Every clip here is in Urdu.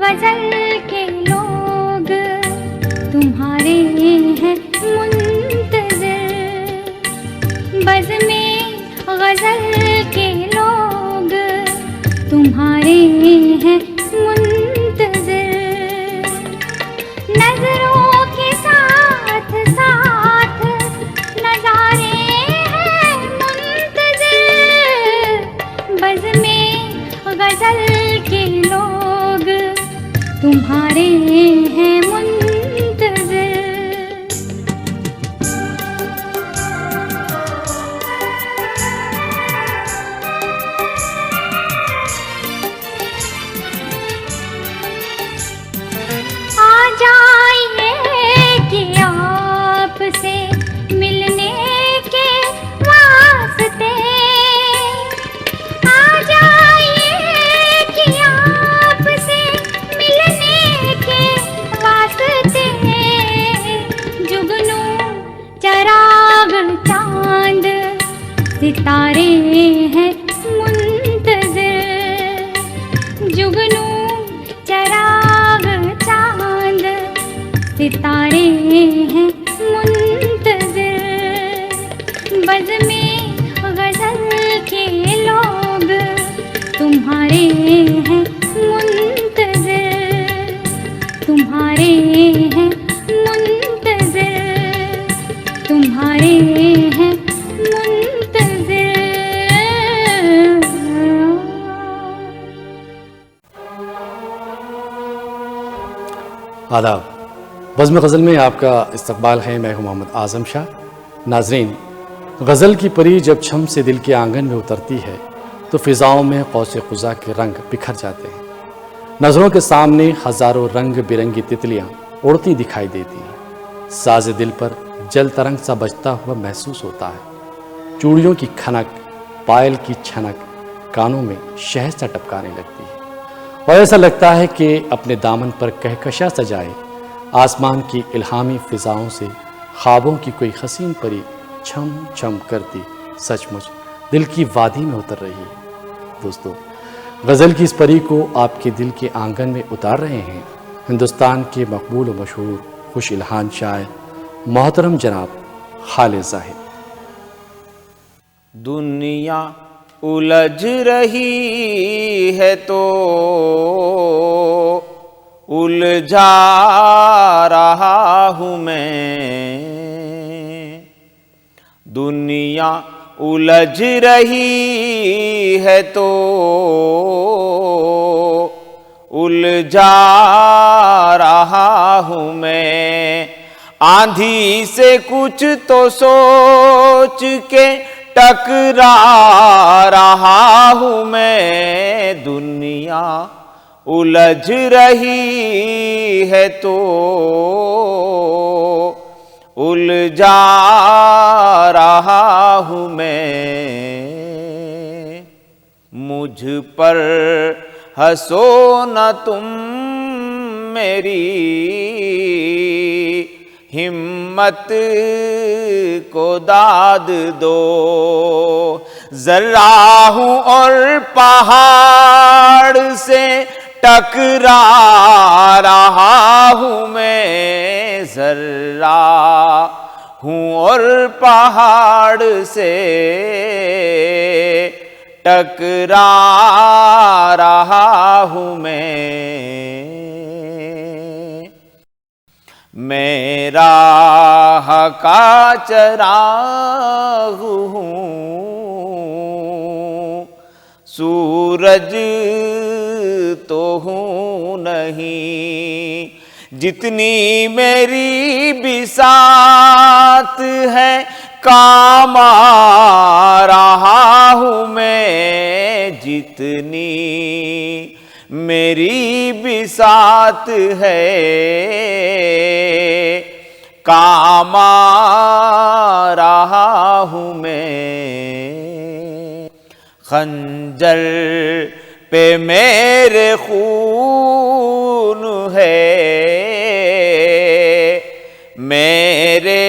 غزل کے لوگ تمہارے ہیں منتظر، بزم غزل کے لوگ تمہارے ہیں منتظر، نظروں کے ساتھ ساتھ نظارے ہیں منتظر، بزم غزل کے لوگ تمہارے ہیں منتظر۔ آ جائیے کہ آپ سے ملنے کے واسطے، آ جائیے کہ آپ سے ملنے کے واسطے، جگنو چراغ چاند ستارے ہیں منتظر، جگنو چراغ چاند ستارے ہیں منتظر، بزم غزل کے لوگ تمہارے ہیں منتظر، تمہارے ہیں منتظر، تمہارے ہیں منتظر۔ آداب، بزم غزل میں آپ کا استقبال ہے، میں ہوں محمد اعظم شاہ۔ ناظرین، غزل کی پری جب چھم سے دل کے آنگن میں اترتی ہے تو فضاؤں میں قوس قزح کے رنگ بکھر جاتے ہیں، نظروں کے سامنے ہزاروں رنگ برنگی تتلیاں اڑتی دکھائی دیتی ہیں، ساز دل پر جل ترنگ سا بجتا ہوا محسوس ہوتا ہے، چوڑیوں کی کھنک، پائل کی چھنک کانوں میں شہد سا ٹپکانے لگتی ہے، اور ایسا لگتا ہے کہ اپنے دامن پر کہکشاں سجائے آسمان کی الہامی فضاؤں سے خوابوں کی کوئی حسین پری چھم چھم کرتی سچ مچ دل کی وادی میں اتر رہی ہے۔ دوستو، غزل کی اس پری کو آپ کے دل کے آنگن میں اتار رہے ہیں ہندوستان کے مقبول و مشہور خوش الحان شاعر محترم جناب خالد زاہد۔ دنیا الجھ رہی ہے تو الجھا رہا ہوں میں، دنیا الجھ رہی ہے تو الجھا رہا ہوں میں، آندھی سے کچھ تو سوچ کے ٹکرا رہا ہوں میں، دنیا الجھ رہی ہے تو الجھا رہا ہوں میں، مجھ پر ہنسو نہ تم میری ہمت کو داد دو، ذرہ ہوں اور پہاڑ سے ٹکرا رہا ہوں میں، ذرہ ہوں اور پہاڑ سے ٹکرا رہا ہوں میں راہ کا چراغ ہوں، سورج تو ہوں نہیں، جتنی میری بساط ہے کام آ رہا ہوں میں، جتنی میری بساط ہے کام آ رہا ہوں میں، خنجر پہ میرے خون ہے، میرے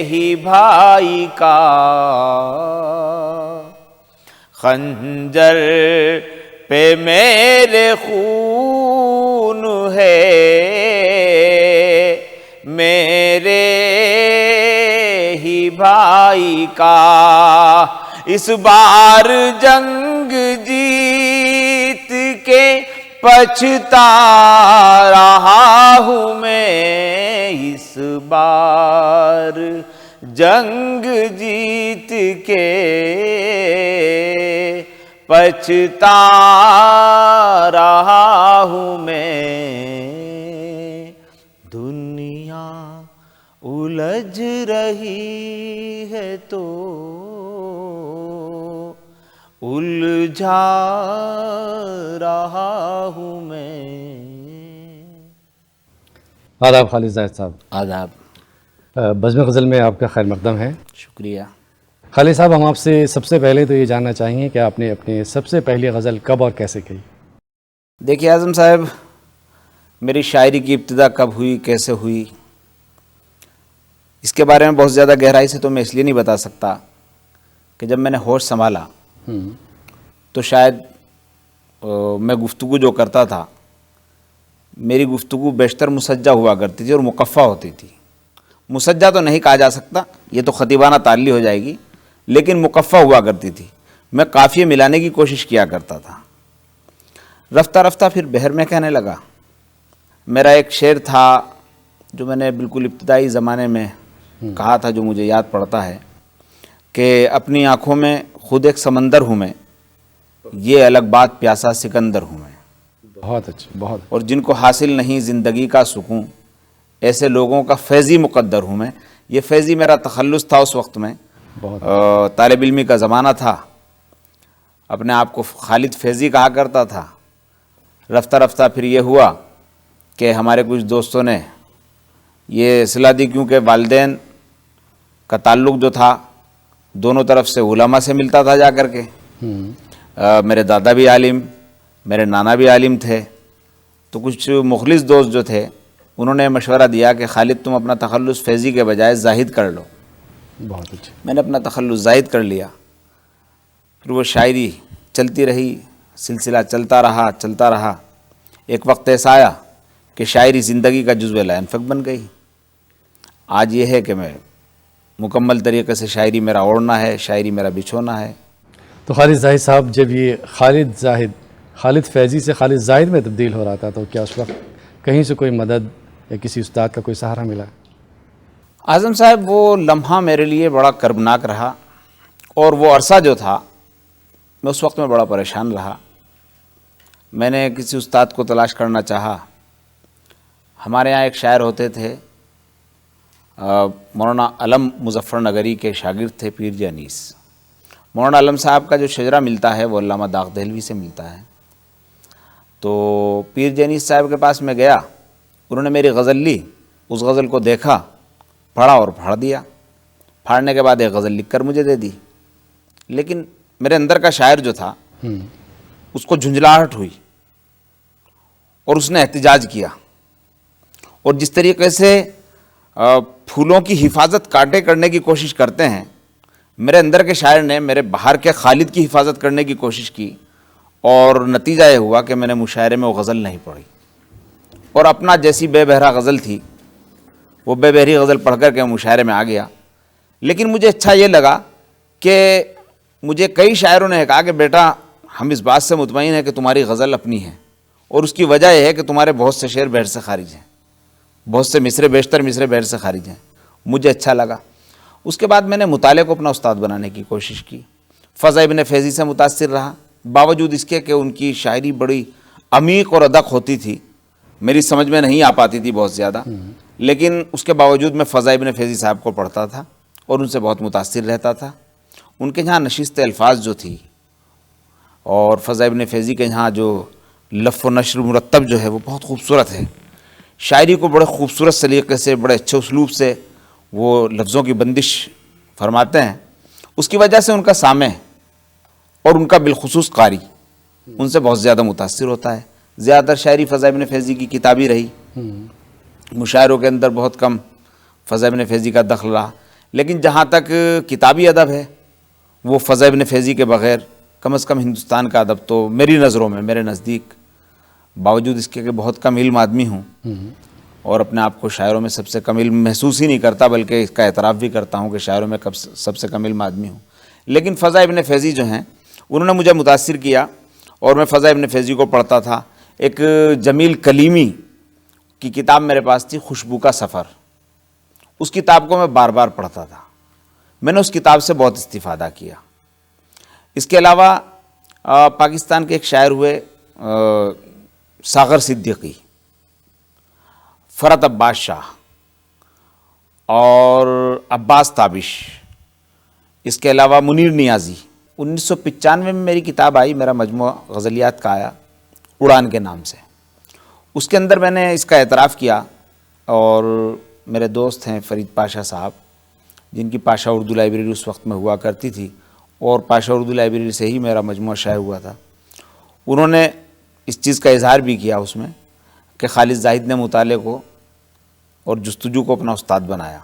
ہی بھائی کا، خنجر پہ میرے خون ہے، میرے ہی بھائی کا۔ اس بار جنگ جیت کے پچھتا رہا ہوں میں، اس بار جنگ جیت کے پچھتا رہا ہوں میں۔ دنیا الجھ رہی ہے تو الجھا رہا ہوں میں۔ آداب خالد زاہد صاحب، آداب، بزم غزل میں آپ کا خیر مقدم ہے۔ شکریہ۔ خالد صاحب، ہم آپ سے سب سے پہلے تو یہ جاننا چاہیں گے کہ آپ نے اپنی سب سے پہلی غزل کب اور کیسے کہی؟ دیکھیے اعظم صاحب، میری شاعری کی ابتدا کب ہوئی، کیسے ہوئی، اس کے بارے میں بہت زیادہ گہرائی سے تو میں اس لیے نہیں بتا سکتا کہ جب میں نے ہوش سنبھالا تو شاید میں گفتگو جو کرتا تھا، میری گفتگو بیشتر مسجع ہوا کرتی تھی اور مقفع ہوتی تھی۔ مسجع تو نہیں کہا جا سکتا، یہ تو خطیبانہ تعلی ہو جائے گی، لیکن مقفع ہوا کرتی تھی۔ میں قافیے ملانے کی کوشش کیا کرتا تھا۔ رفتہ رفتہ پھر بحر میں کہنے لگا۔ میرا ایک شعر تھا جو میں نے بالکل ابتدائی زمانے میں کہا تھا، جو مجھے یاد پڑتا ہے کہ اپنی آنکھوں میں خود ایک سمندر ہوں میں، یہ الگ بات پیاسا سکندر ہوں میں۔ بہت اچھا، بہت۔ اور جن کو حاصل نہیں زندگی کا سکون، ایسے لوگوں کا فیضی مقدر ہوں میں۔ یہ فیضی میرا تخلص تھا اس وقت میں، بہت طالب علمی کا زمانہ تھا، اپنے آپ کو خالد فیضی کہا کرتا تھا۔ رفتہ رفتہ پھر یہ ہوا کہ ہمارے کچھ دوستوں نے یہ اصلاح دی، کیونکہ والدین کا تعلق جو تھا دونوں طرف سے علماء سے ملتا تھا جا کر کے۔ میرے دادا بھی عالم، میرے نانا بھی عالم تھے، تو کچھ مخلص دوست جو تھے انہوں نے مشورہ دیا کہ خالد تم اپنا تخلص فیضی کے بجائے زاہد کر لو۔ بہت اچھا۔ میں نے اپنا تخلص زاہد کر لیا۔ پھر وہ شاعری چلتی رہی، سلسلہ چلتا رہا۔ ایک وقت ایسا آیا کہ شاعری زندگی کا جزو لا ينفك بن گئی۔ آج یہ ہے کہ میں مکمل طریقے سے شاعری میرا اوڑھنا ہے، شاعری میرا بچھونا ہے۔ تو خالد زاہد صاحب، جب یہ خالد فیضی سے خالد زاہد میں تبدیل ہو رہا تھا، تو کیا اس وقت کہیں سے کوئی مدد یا کسی استاد کا کوئی سہارا ملا؟ اعظم صاحب، وہ لمحہ میرے لیے بڑا کربناک رہا، اور وہ عرصہ جو تھا میں اس وقت میں بڑا پریشان رہا۔ میں نے کسی استاد کو تلاش کرنا چاہا۔ ہمارے یہاں ایک شاعر ہوتے تھے، مولانا علم مظفر نگری کے شاگرد تھے پیر جی انیس۔ مولانا علم صاحب کا جو شجرہ ملتا ہے وہ علامہ داغ دہلوی سے ملتا ہے۔ تو پیر جی انیس صاحب کے پاس میں گیا، انہوں نے میری غزل لی، اس غزل کو دیکھا، پڑھا اور پھاڑ دیا۔ پھاڑنے کے بعد ایک غزل لکھ کر مجھے دے دی، لیکن میرے اندر کا شاعر جو تھا اس کو جھنجھلاہٹ ہوئی اور اس نے احتجاج کیا۔ اور جس طریقے سے پھولوں کی حفاظت کانٹے کرنے کی کوشش کرتے ہیں، میرے اندر کے شاعر نے میرے باہر کے خالد کی حفاظت کرنے کی کوشش کی، اور نتیجہ یہ ہوا کہ میں نے مشاعرے میں وہ غزل نہیں پڑھی، اور اپنا جیسی بے بہرا غزل تھی وہ بے بہری غزل پڑھ کر کے مشاعرے میں آ گیا۔ لیکن مجھے اچھا یہ لگا کہ مجھے کئی شاعروں نے کہا کہ بیٹا، ہم اس بات سے مطمئن ہیں کہ تمہاری غزل اپنی ہے، اور اس کی وجہ یہ ہے کہ تمہارے بہت سے شعر بحر سے خارج ہیں، بہت سے مصرے، بیشتر مصرے بحر سے خارج ہیں۔ مجھے اچھا لگا۔ اس کے بعد میں نے مطالعے کو اپنا استاد بنانے کی کوشش کی۔ فضا ابن فیضی سے متاثر رہا، باوجود اس کے کہ ان کی شاعری بڑی عمیق اور ادق ہوتی تھی، میری سمجھ میں نہیں آ پاتی تھی بہت زیادہ، لیکن اس کے باوجود میں فضا ابن فیضی صاحب کو پڑھتا تھا اور ان سے بہت متاثر رہتا تھا۔ ان کے یہاں نشست الفاظ جو تھی، اور فضا ابن فیضی کے یہاں جو لف و نشر مرتب جو ہے وہ بہت خوبصورت ہے۔ شاعری کو بڑے خوبصورت سلیقے سے، بڑے اچھے اسلوب سے وہ لفظوں کی بندش فرماتے ہیں۔ اس کی وجہ سے ان کا سامع اور ان کا بالخصوص قاری ان سے بہت زیادہ متاثر ہوتا ہے۔ زیادہ تر شاعری فضا ابن فیضی کی کتابی رہی، مشاعروں کے اندر بہت کم فضا ابن فیضی کا دخل رہا، لیکن جہاں تک کتابی ادب ہے وہ فضا ابن فیضی کے بغیر کم از کم ہندوستان کا ادب تو میری نظروں میں، میرے نزدیک، باوجود اس کے کہ بہت کم علم آدمی ہوں اور اپنے آپ کو شاعروں میں سب سے کم علم محسوس ہی نہیں کرتا، بلکہ اس کا اعتراف بھی کرتا ہوں کہ شاعروں میں سب سے کم علم آدمی ہوں، لیکن فضا ابن فیضی جو ہیں انہوں نے مجھے متاثر کیا، اور میں فضا ابن فیضی کو پڑھتا تھا۔ ایک جمیل کلیمی کی کتاب میرے پاس تھی، خوشبو کا سفر، اس کتاب کو میں بار بار پڑھتا تھا، میں نے اس کتاب سے بہت استفادہ کیا۔ اس کے علاوہ پاکستان کے ایک شاعر ہوئے ساغر صدیقی، فرت عباس شاہ اور عباس تابش، اس کے علاوہ منیر نیازی۔ 1995 میں میری کتاب آئی، میرا مجموعہ غزلیات کا آیا اڑان کے نام سے، اس کے اندر میں نے اس کا اعتراف کیا، اور میرے دوست ہیں فرید پاشا صاحب، جن کی پاشا اردو لائبریری اس وقت میں ہوا کرتی تھی، اور پاشا اردو لائبریری سے ہی میرا مجموعہ شائع ہوا تھا، انہوں نے اس چیز کا اظہار بھی کیا اس میں کہ خالد زاہد نے مطالعے کو اور جستجو کو اپنا استاد بنایا۔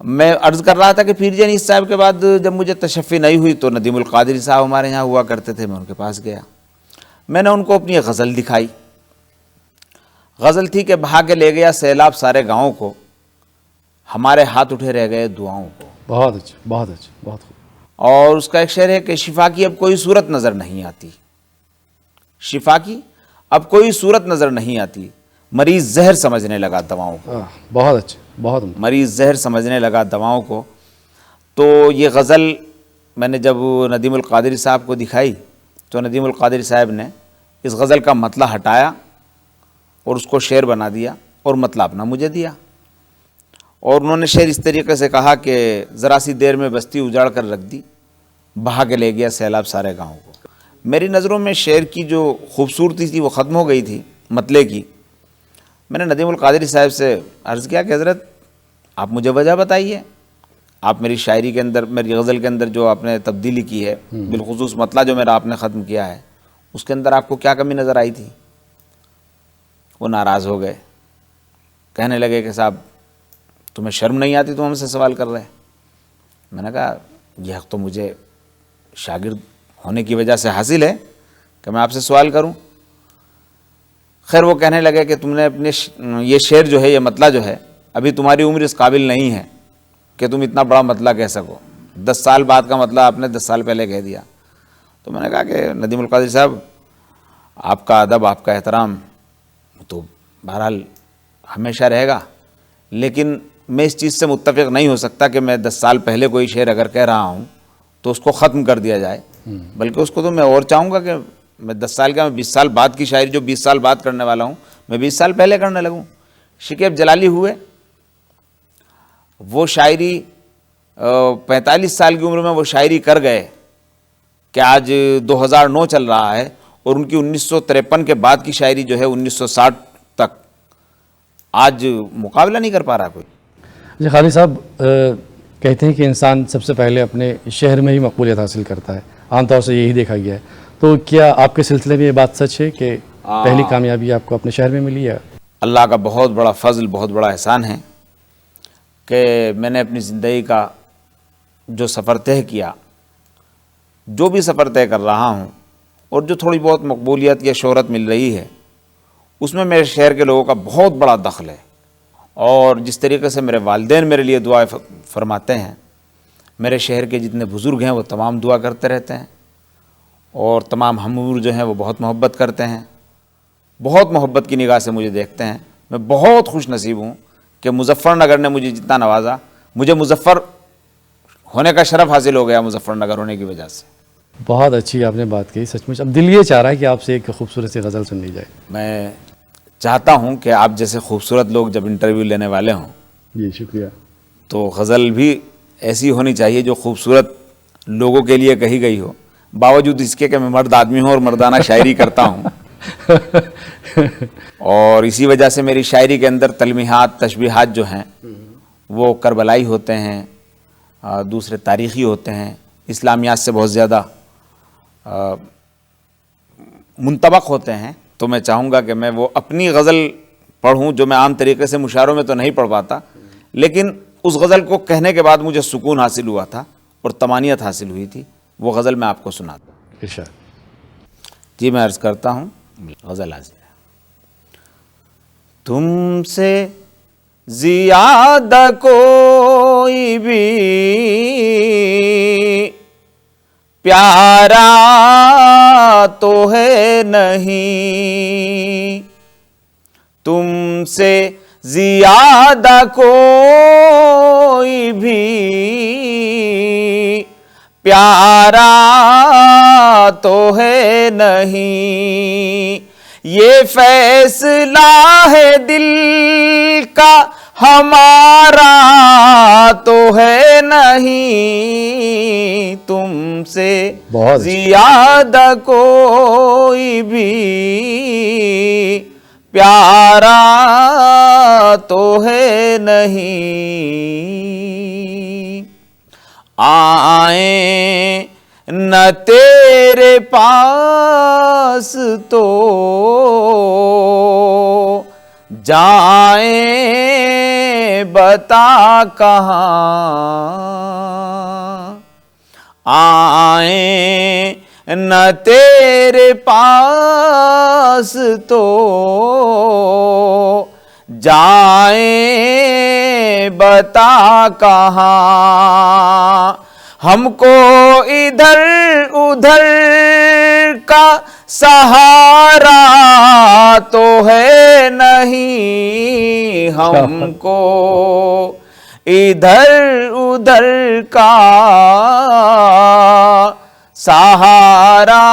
میں عرض کر رہا تھا کہ پیر انیس صاحب کے بعد جب مجھے تشفی نہیں ہوئی تو ندیم القادری صاحب ہمارے یہاں ہوا کرتے تھے، میں ان کے پاس گیا، میں نے ان کو اپنی غزل دکھائی۔ غزل تھی کہ بہا کے لے گیا سیلاب سارے گاؤں کو، ہمارے ہاتھ اٹھے رہ گئے دعاؤں کو۔ بہت اچھا، بہت اچھا، بہت خوب۔ اور اس کا ایک شعر ہے کہ شفا کی اب کوئی صورت نظر نہیں آتی، شفا کی اب کوئی صورت نظر نہیں آتی، مریض زہر سمجھنے لگا دواؤں کو۔ بہت اچھا، بہت عمدہ۔ مریض زہر سمجھنے لگا دواؤں کو۔ تو یہ غزل میں نے جب ندیم القادری صاحب کو دکھائی تو ندیم القادری صاحب نے اس غزل کا مطلع ہٹایا اور اس کو شعر بنا دیا، اور مطلع اپنا مجھے دیا، اور انہوں نے شعر اس طریقے سے کہا کہ ذرا سی دیر میں بستی اجاڑ کر رکھ دی، بہا کے لے گیا سیلاب سارے گاؤں کو۔ میری نظروں میں شعر کی جو خوبصورتی تھی وہ ختم ہو گئی تھی مطلع کی۔ میں نے ندیم القادری صاحب سے عرض کیا کہ حضرت آپ مجھے وجہ بتائیے، آپ میری شاعری کے اندر، میری غزل کے اندر جو آپ نے تبدیلی کی ہے، بالخصوص مطلع جو میرا آپ نے ختم کیا ہے، اس کے اندر آپ کو کیا کمی نظر آئی تھی؟ وہ ناراض ہو گئے، کہنے لگے کہ صاحب تمہیں شرم نہیں آتی، تم ہم سے سوال کر رہے؟ میں نے کہا یہ حق تو مجھے شاگرد ہونے کی وجہ سے حاصل ہے کہ میں آپ سے سوال کروں۔ خیر وہ کہنے لگے کہ تم نے اپنے یہ شعر جو ہے، یہ مطلع جو ہے، ابھی تمہاری عمر اس قابل نہیں ہے کہ تم اتنا بڑا مطلع کہہ سکو، 10 سال بعد کا مطلع آپ نے 10 سال پہلے کہہ دیا۔ تو میں نے کہا کہ ندیم القادری صاحب آپ کا ادب، آپ کا احترام تو بہرحال ہمیشہ رہے گا، لیکن میں اس چیز سے متفق نہیں ہو سکتا کہ میں 10 سال پہلے کوئی شعر اگر کہہ رہا ہوں تو اس کو ختم کر دیا جائے، بلکہ اس کو تو میں اور چاہوں گا کہ میں 10 سال کا، میں 20 سال بعد کی شاعری جو 20 سال بعد کرنے والا ہوں، میں 20 سال پہلے کرنے لگوں۔ شکیب جلالی ہوئے، وہ شاعری 45 سال کی عمر میں وہ شاعری کر گئے کہ آج 2009 چل رہا ہے، اور ان کی 1953 کے بعد کی شاعری جو ہے 1960 تک آج مقابلہ نہیں کر پا رہا کوئی۔ جی خالد صاحب، کہتے ہیں کہ انسان سب سے پہلے اپنے شہر میں ہی مقبولیت حاصل کرتا ہے، عام طور سے یہی دیکھا گیا ہے، تو کیا آپ کے سلسلے میں یہ بات سچ ہے کہ پہلی کامیابی آپ کو اپنے شہر میں ملی ہے؟ اللہ کا بہت بڑا فضل، بہت بڑا احسان ہے کہ میں نے اپنی زندگی کا جو سفر طے کیا، جو بھی سفر طے کر رہا ہوں، اور جو تھوڑی بہت مقبولیت یا شہرت مل رہی ہے، اس میں میرے شہر کے لوگوں کا بہت بڑا دخل ہے۔ اور جس طریقے سے میرے والدین میرے لیے دعائیں فرماتے ہیں، میرے شہر کے جتنے بزرگ ہیں وہ تمام دعا کرتے رہتے ہیں، اور تمام ہم عمر جو ہیں وہ بہت محبت کرتے ہیں، بہت محبت کی نگاہ سے مجھے دیکھتے ہیں۔ میں بہت خوش نصیب ہوں کہ مظفر نگر نے مجھے جتنا نوازا، مجھے مظفر ہونے کا شرف حاصل ہو گیا مظفر نگر ہونے کی وجہ سے۔ بہت اچھی آپ نے بات کہی، سچ مچ اب دل یہ چاہ رہا ہے کہ آپ سے ایک خوبصورت سی غزل سن لی جائے۔ میں چاہتا ہوں کہ آپ جیسے خوبصورت لوگ جب انٹرویو لینے والے ہوں جی شکریہ۔ تو غزل بھی ایسی ہونی چاہیے جو خوبصورت لوگوں کے لیے کہی گئی ہو، باوجود اس کے کہ میں مرد آدمی ہوں اور مردانہ شاعری کرتا ہوں، اور اسی وجہ سے میری شاعری کے اندر تلمیحات، تشبیہات جو ہیں وہ کربلائی ہوتے ہیں، دوسرے تاریخی ہوتے ہیں، اسلامیات سے بہت زیادہ منطبق ہوتے ہیں۔ تو میں چاہوں گا کہ میں وہ اپنی غزل پڑھوں جو میں عام طریقے سے مشاعروں میں تو نہیں پڑھ پاتا، لیکن اس غزل کو کہنے کے بعد مجھے سکون حاصل ہوا تھا اور طمانینت حاصل ہوئی تھی، وہ غزل میں آپ کو سناتا ہوں۔ ارشاد. جی میں عرض کرتا ہوں غزل حاضر ہے. تم سے زیادہ کوئی بھی پیارا تو ہے نہیں، تم سے زیادہ کوئی بھی پیارا تو ہے نہیں، یہ فیصلہ ہے دل کا ہمارا تو ہے نہیں، تم سے بہت زیادہ کوئی بھی پیارا تو ہے نہیں، آئیں نہ تیرے پاس تو جائیں بتا کہاں، آئیں نہ تیرے پاس تو جائیں بتا کہاں، ہم کو ادھر ادھر کا سہارا تو ہے نہیں، ہم کو ادھر ادھر کا سہارا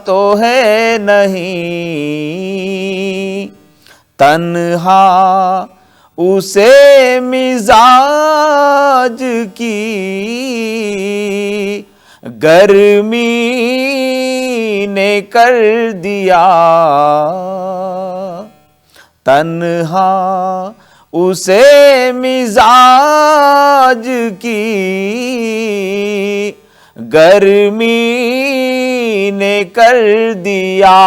تو ہے نہیں، تنہا اسے مزاج کی گرمی نے کر دیا، تنہا اسے مزاج کی گرمی نے کر دیا،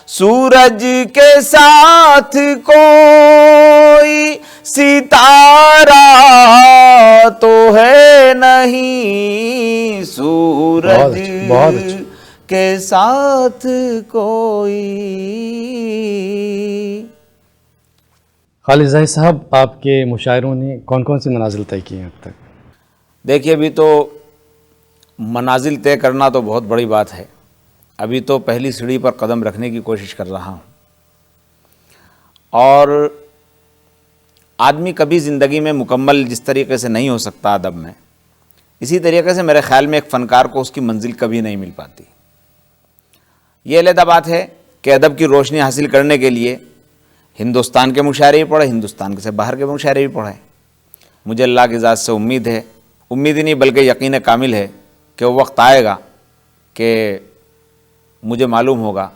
سورج کے ساتھ کوئی ستارہ تو ہے نہیں، سورج کے ساتھ کوئی. خالد زاہد صاحب، آپ کے مشاعروں نے کون کون سی منازل طے کی ہیں اب تک؟ دیکھیے ابھی تو منازل طے کرنا تو بہت بڑی بات ہے، ابھی تو پہلی سیڑھی پر قدم رکھنے کی کوشش کر رہا ہوں، اور آدمی کبھی زندگی میں مکمل جس طریقے سے نہیں ہو سکتا ادب میں، اسی طریقے سے میرے خیال میں ایک فنکار کو اس کی منزل کبھی نہیں مل پاتی. یہ علیحدہ بات ہے کہ ادب کی روشنی حاصل کرنے کے لیے ہندوستان کے مشاعرے بھی پڑھے، ہندوستان سے باہر کے مشاعرے بھی پڑھے. مجھے اللہ کی ذات سے امید ہے، امید ہی نہیں بلکہ یقین کامل ہے کہ وہ وقت آئے گا کہ مجھے معلوم ہوگا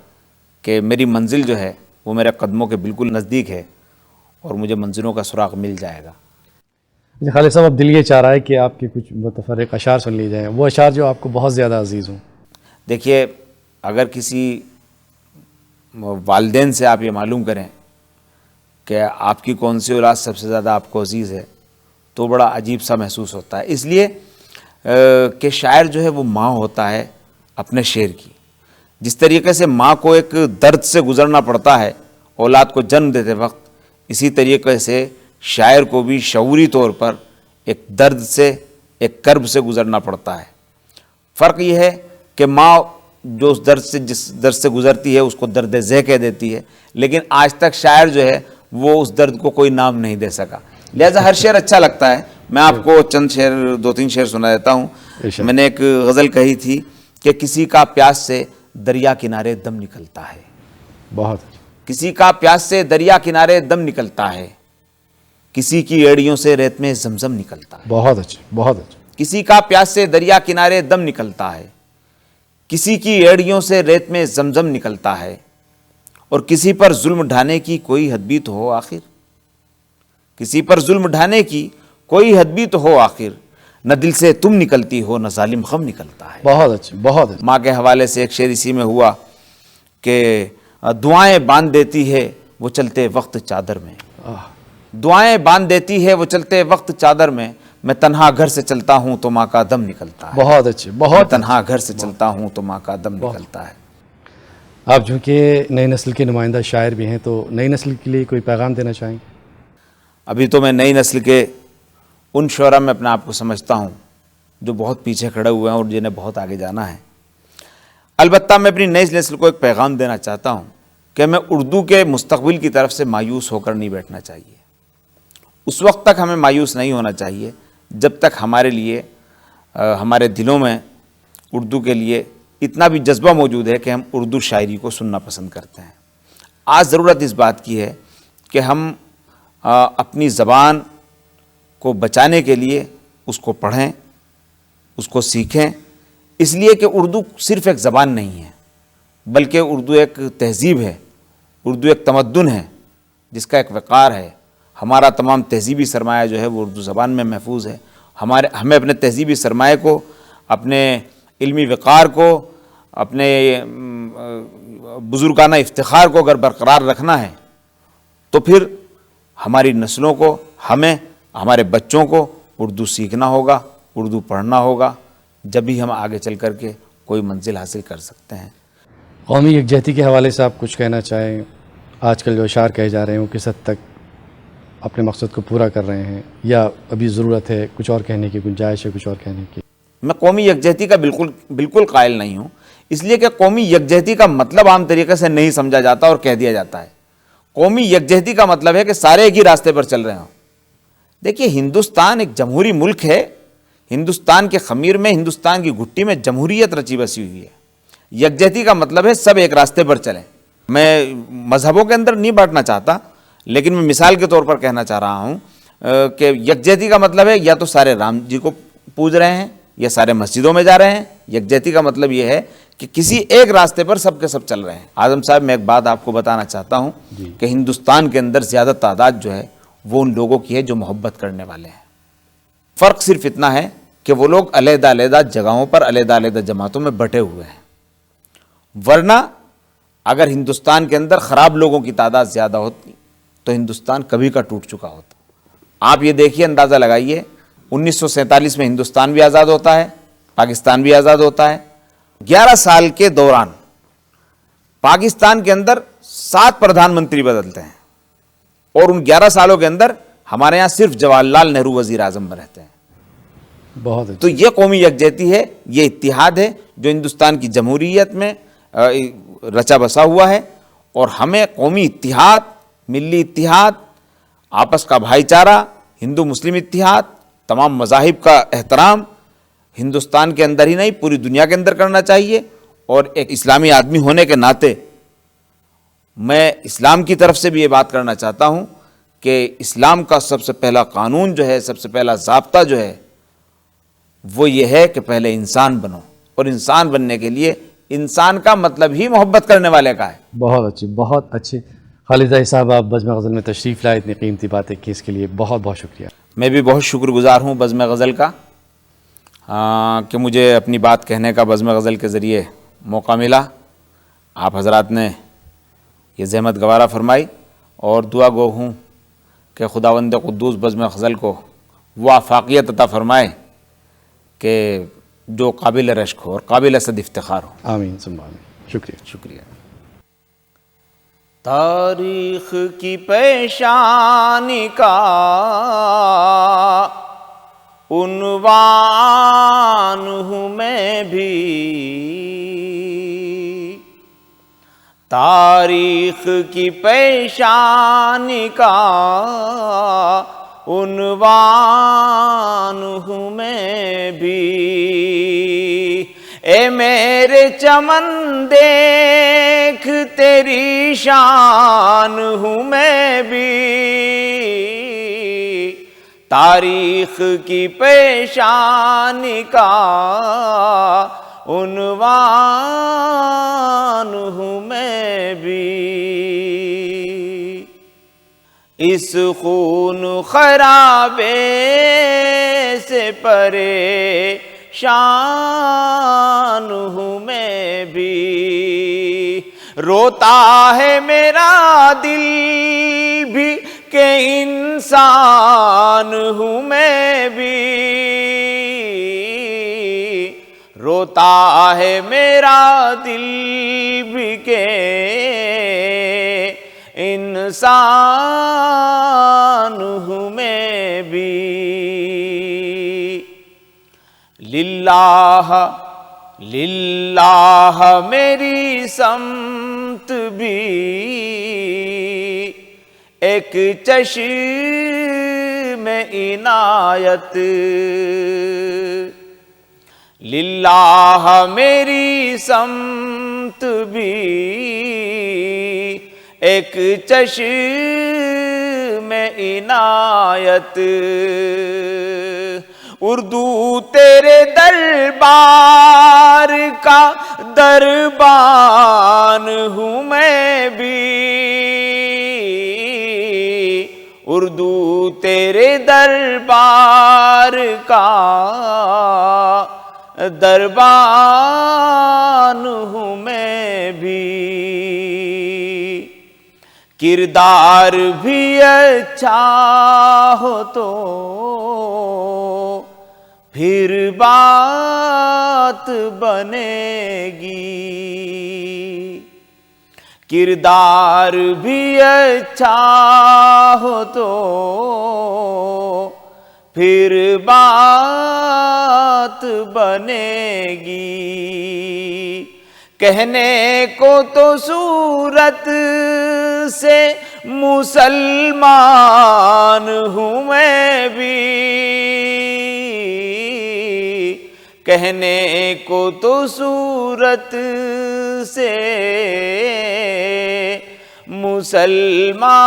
کہ میری منزل جو ہے وہ میرے قدموں کے بالکل نزدیک ہے اور مجھے منزلوں کا سراغ مل جائے گا. خالد صاحب، اب دل یہ چاہ رہا ہے کہ آپ کے کچھ متفرق اشعار سن لی جائیں، وہ اشعار جو آپ کو بہت زیادہ عزیز ہوں. دیکھیے، اگر کسی والدین سے آپ یہ معلوم کریں کہ آپ کی کون سی اولاد سب سے زیادہ آپ کو عزیز ہے تو بڑا عجیب سا محسوس ہوتا ہے، اس لیے کہ شاعر جو ہے وہ ماں ہوتا ہے اپنے شعر کی. جس طریقے سے ماں کو ایک درد سے گزرنا پڑتا ہے اولاد کو جنم دیتے وقت، اسی طریقے سے شاعر کو بھی شعوری طور پر ایک درد سے، ایک کرب سے گزرنا پڑتا ہے. فرق یہ ہے کہ ماں جو اس درد سے، جس درد سے گزرتی ہے اس کو درد ذہ کہہ دیتی ہے، لیکن آج تک شاعر جو ہے وہ اس درد کو کوئی نام نہیں دے سکا. لہذا ہر شعر اچھا لگتا ہے. میں آپ کو چند شعر، 2-3 شعر سنا دیتا ہوں. میں نے ایک غزل کہی تھی کہ کسی کا پیاس سے دریا کنارے دم نکلتا ہے، بہت کسی کا پیاس سے دریا کنارے دم نکلتا ہے، کسی کی ایڑیوں سے ریت میں زمزم نکلتا ہے. بہت اچھا، بہت اچھا. کسی کا پیاس سے دریا کنارے دم نکلتا ہے، کسی کی ایڑیوں سے ریت میں زمزم نکلتا ہے، اور کسی پر ظلم ڈھانے کی کوئی حد بھی تو ہو آخر، کسی پر ظلم ڈھانے کی کوئی حد بھی تو ہو آخر، نہ دل سے تم نکلتی ہو نہ ظالم خم نکلتا ہے. بہت اچھا، بہت اچھا. ماں کے حوالے سے ایک شعر اسی میں ہوا کہ دعائیں باندھ دیتی ہے وہ چلتے وقت چادر میں، دعائیں باندھ دیتی ہے وہ چلتے وقت چادر میں، میں تنہا گھر سے چلتا ہوں تو ماں کا دم نکلتا ہے. بہت اچھے، میں بہت تنہا گھر سے چلتا ہوں تو ماں کا دم نکلتا ہے. آپ چونکہ نئی نسل کے نمائندہ شاعر بھی ہیں تو نئی نسل کے لیے کوئی پیغام دینا چاہیں گے؟ ابھی تو میں نئی نسل کے ان شعراء میں اپنے آپ کو سمجھتا ہوں جو بہت پیچھے کھڑے ہوئے ہیں اور جنہیں بہت آگے جانا ہے. البتہ میں اپنی نئی نسل کو ایک پیغام دینا چاہتا ہوں کہ ہمیں اردو کے مستقبل کی طرف سے مایوس ہو کر نہیں بیٹھنا چاہیے. اس وقت تک ہمیں مایوس نہیں ہونا چاہیے جب تک ہمارے لیے ہمارے دلوں میں اردو کے لیے اتنا بھی جذبہ موجود ہے کہ ہم اردو شاعری کو سننا پسند کرتے ہیں. آج ضرورت اس بات کی ہے کہ ہم اپنی زبان کو بچانے کے لیے اس کو پڑھیں، اس کو سیکھیں، اس لیے کہ اردو صرف ایک زبان نہیں ہے بلکہ اردو ایک تہذیب ہے، اردو ایک تمدن ہے جس کا ایک وقار ہے. ہمارا تمام تہذیبی سرمایہ جو ہے وہ اردو زبان میں محفوظ ہے. ہمیں اپنے تہذیبی سرمایہ کو، اپنے علمی وقار کو، اپنے بزرگانہ افتخار کو اگر برقرار رکھنا ہے تو پھر ہماری نسلوں کو، ہمیں، ہمارے بچوں کو اردو سیکھنا ہوگا، اردو پڑھنا ہوگا، جبھی ہم آگے چل کر کے کوئی منزل حاصل کر سکتے ہیں. قومی یکجہتی کے حوالے سے آپ کچھ کہنا چاہیں؟ آج کل جو اشعار کہے جا رہے ہیں وہ کس حد تک اپنے مقصد کو پورا کر رہے ہیں، یا ابھی ضرورت ہے کچھ اور کہنے کی، گنجائش ہے کچھ اور کہنے کی؟ میں قومی یکجہتی کا بالکل قائل نہیں ہوں، اس لیے کہ قومی یکجہتی کا مطلب عام طریقے سے نہیں سمجھا جاتا اور کہہ دیا جاتا ہے. قومی یکجہتی کا مطلب ہے کہ سارے ایک ہی راستے پر چل رہے ہوں. دیکھیے، ہندوستان ایک جمہوری ملک ہے. ہندوستان کے خمیر میں، ہندوستان کی گھٹی میں جمہوریت رچی بسی ہوئی ہے. یکجہتی کا مطلب ہے سب ایک راستے پر چلیں. میں مذہبوں کے اندر نہیں بانٹنا چاہتا، لیکن میں مثال کے طور پر کہنا چاہ رہا ہوں کہ یکجہتی کا مطلب ہے یا تو سارے رام جی کو پوج رہے ہیں یا سارے مسجدوں میں جا رہے ہیں. یکجہتی کا مطلب یہ ہے کہ کسی ایک راستے پر سب کے سب چل رہے ہیں. اعظم صاحب، میں ایک بات آپ کو بتانا چاہتا ہوں کہ ہندوستان کے اندر زیادہ تعداد جو ہے وہ ان لوگوں کی ہے جو محبت کرنے والے ہیں. فرق صرف اتنا ہے کہ وہ لوگ علیحدہ علیحدہ جگہوں پر، علیحدہ علیحدہ جماعتوں میں بٹے ہوئے ہیں. ورنہ اگر ہندوستان کے اندر خراب لوگوں کی تعداد زیادہ ہوتی تو ہندوستان کبھی کا ٹوٹ چکا ہوتا. آپ یہ دیکھیے، اندازہ لگائیے، 1947 میں ہندوستان بھی آزاد ہوتا ہے، پاکستان بھی آزاد ہوتا ہے. 11 سال کے دوران پاکستان کے اندر 7 پردھان منتری بدلتے ہیں، اور ان 11 سالوں کے اندر ہمارے ہاں صرف جواہر لال نہرو وزیر اعظم میں رہتے ہیں. بہت تو یہ قومی یکجہتی ہے، یہ اتحاد ہے جو ہندوستان کی جمہوریت میں رچا بسا ہوا ہے. اور ہمیں قومی اتحاد، ملی اتحاد، آپس کا بھائی چارہ، ہندو مسلم اتحاد، تمام مذاہب کا احترام ہندوستان کے اندر ہی نہیں پوری دنیا کے اندر کرنا چاہیے. اور ایک اسلامی آدمی ہونے کے ناطے میں اسلام کی طرف سے بھی یہ بات کرنا چاہتا ہوں کہ اسلام کا سب سے پہلا قانون جو ہے، سب سے پہلا ضابطہ جو ہے وہ یہ ہے کہ پہلے انسان بنو. اور انسان بننے کے لیے انسان کا مطلب ہی محبت کرنے والے کا ہے. بہت اچھی، بہت اچھی. خالد زاہد صاحب، آپ بزم غزل میں تشریف لائے، اتنی قیمتی باتیں کی، اس کے لیے بہت بہت شکریہ. میں بھی بہت شکر گزار ہوں بزم غزل کا کہ مجھے اپنی بات کہنے کا بزم غزل کے ذریعے موقع ملا. آپ حضرات نے یہ زحمت گوارا فرمائی، اور دعا گو ہوں کہ خداوند قدوس بزم غزل کو وہ آفاقیت عطا فرمائے کہ جو قابل رشک ہو اور قابل صد افتخار ہو. آمین ثم آمین. شکریہ. شکریہ. تاریخ کی پیشانی کا عنوان ہوں میں بھی، تاریخ کی پیشانی کا عنوان ہوں میں بھی. اے میرے چمن دیکھ تیری شان ہوں میں بھی، تاریخ کی پیشانی کا عنوان ہوں میں بھی. اس خون خرابے سے پریشان ہوں میں بھی، روتا ہے میرا دل بھی کہ انسان ہوں میں بھی روتا ہے میرا دل بھی کہ انسان ہوں میں بھی للہ للہ میری سمت بھی ایک چشم عنایت للہ میری سمت بھی ایک چشم عنایت اردو تیرے دربار کا دربان ہوں میں بھی اردو تیرے دربار کا دربان ہوں میں بھی کردار بھی اچھا ہو تو پھر بات بنے گی کردار بھی اچھا ہو تو پھر بات بنے گی کہنے کو تو صورت سے مسلمان ہوں میں بھی کہنے کو تو صورت سے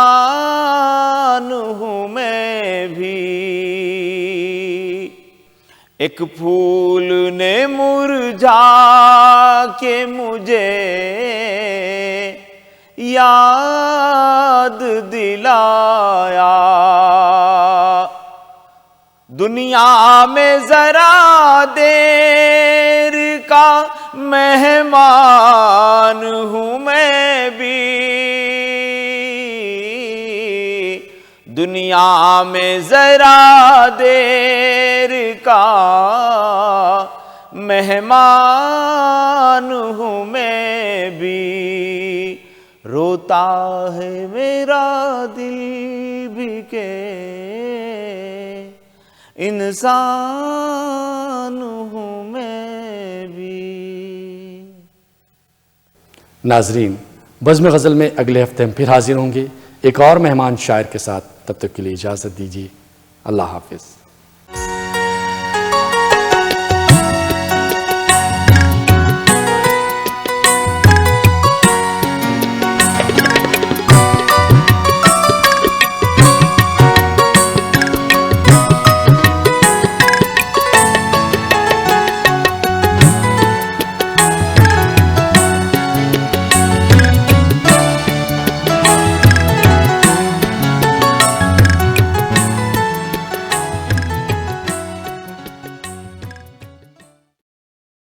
مسلمان ہوں میں بھی ایک پھول نے مرجھا کے مجھے یاد دلایا دنیا میں ذرا دیر کا مہمان ہوں میں بھی دنیا میں ذرا دیر کا مہمان ہوں میں بھی روتا ہے میرا دل بھی کہ انسان ہوں میں بھی. ناظرین بزم غزل میں اگلے ہفتے ہم پھر حاضر ہوں گے ایک اور مہمان شاعر کے ساتھ. تب تک کے لیے اجازت دیجیے. اللہ حافظ.